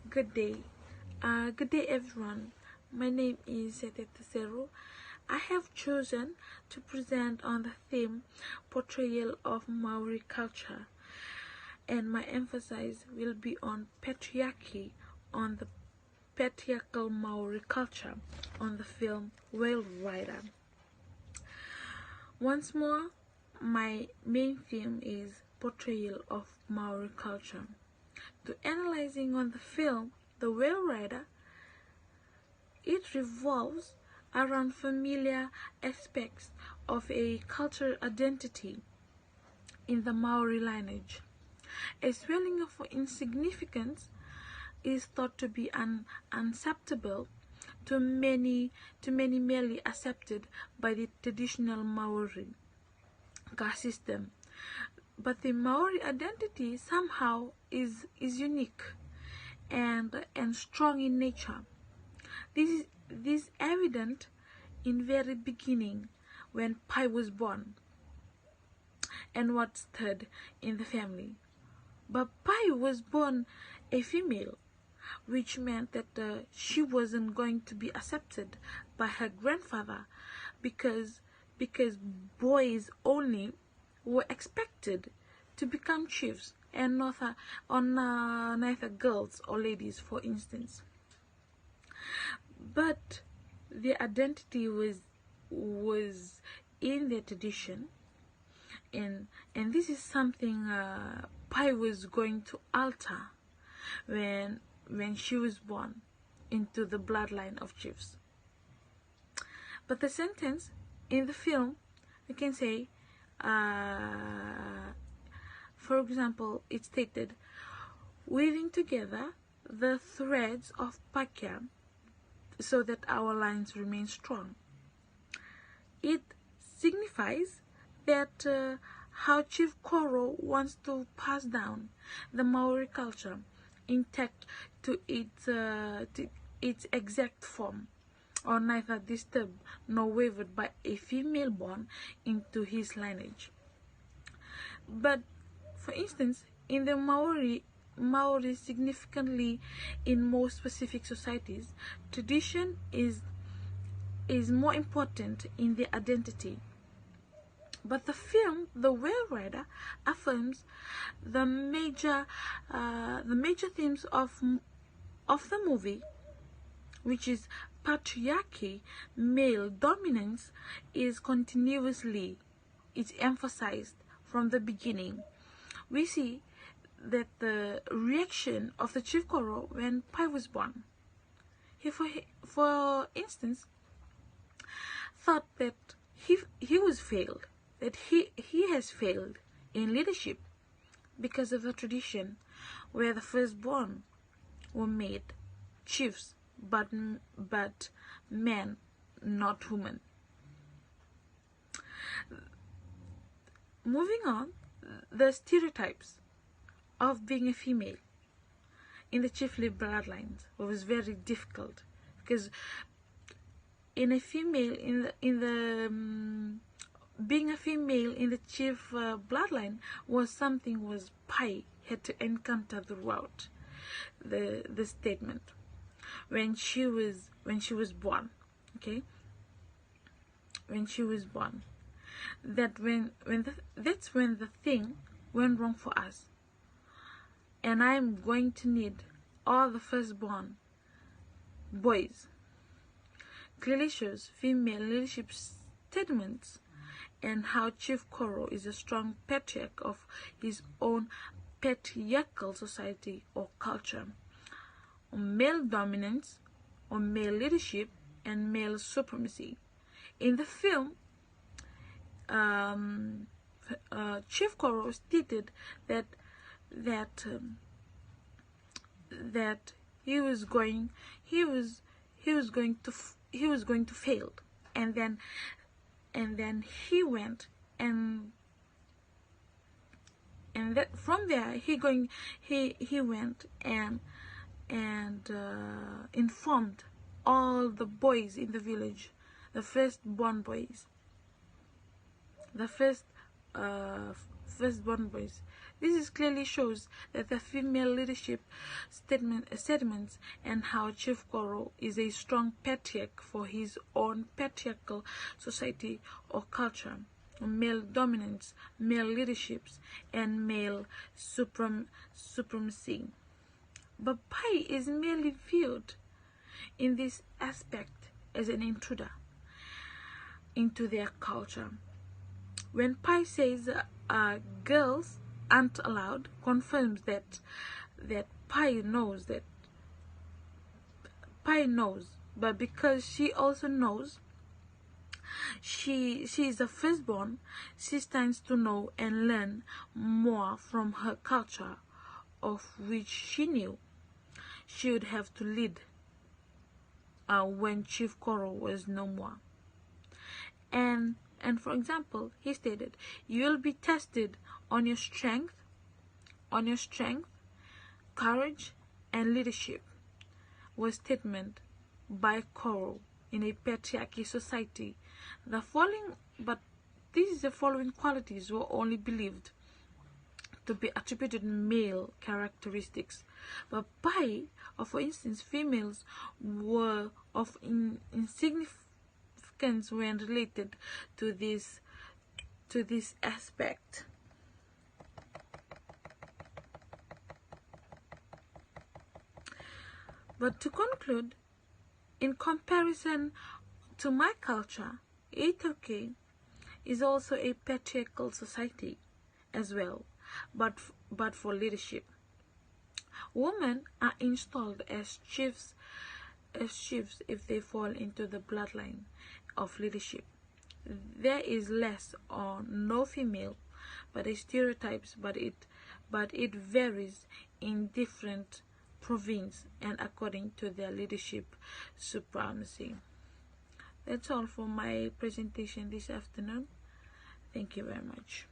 Good day. Good day, everyone. My name is Setetesero. I have chosen to present on the theme Portrayal of Maori Culture, and my emphasis will be on patriarchy, on the patriarchal Maori culture, on the film Whale Rider. Once more, my main theme is Portrayal of Maori culture. To analyzing on the film The Whale Rider, it revolves around familiar aspects of a cultural identity in the Maori lineage. A swelling of insignificance is thought to be unacceptable to many merely accepted by the traditional Maori caste system. But the Maori identity somehow is unique and strong in nature. This is evident in very beginning when Pai was born and was third in the family. But Pai was born a female, which meant that she wasn't going to be accepted by her grandfather because boys only were expected to become chiefs and neither girls or ladies, for instance. But their identity was in their tradition, and this is something Pai was going to alter when she was born into the bloodline of chiefs. But the sentence in the film, we can say, for example, it stated, weaving together the threads of Pakya so that our lines remain strong. It signifies that how Chief Koro wants to pass down the Maori culture intact to its exact form, or neither disturbed nor wavered by a female born into his lineage. But for instance, in the Maori significantly in more specific societies, tradition is more important in their identity. But the film The Whale Rider affirms the major themes of the movie, which is patriarchy, male dominance, is continuously emphasized from the beginning. We see that the reaction of the Chief Koro when Pai was born. He, for instance, thought that he was failed, that he has failed in leadership because of the tradition where the firstborn were made chiefs, but men, not women. Moving on, the stereotypes of being a female in the chiefly bloodlines was very difficult, because being a female in the chief bloodline was something Pai had to encounter throughout the statement when she was born. Okay, when she was born, that's when the thing went wrong for us, and I'm going to need all the firstborn boys. Clearly shows female leadership statements and how Chief Koro is a strong patriarch of his own patriarchal society or culture, on male dominance, on male leadership, and male supremacy. In the film, Chief Koro stated that he was going to fail, and then he went and that from there he went and informed all the boys in the village, the firstborn boys, This clearly shows that the female leadership statements and how Chief Koro is a strong patriarch for his own patriarchal society or culture, male dominance, male leaderships, and male supremacy. But Pai is merely viewed in this aspect as an intruder into their culture. When Pai says girls aren't allowed, confirms that Pai knows, but because she also knows she is a firstborn, she stands to know and learn more from her culture, of which she knew she would have to lead when Chief Koro was no more. And for example, he stated, "You will be tested on your strength, courage, and leadership," was statement by Koro in a patriarchy society. The following qualities were only believed to be attributed male characteristics, but by, or for instance, females were of insignificance when related to this aspect. But to conclude, in comparison to my culture, Ethiopia is also a patriarchal society as well, but for leadership. Women are installed as chiefs if they fall into the bloodline of leadership. There is less or no female, but a stereotypes, but it varies in different province and according to their leadership supremacy. That's all for my presentation this afternoon. Thank you very much.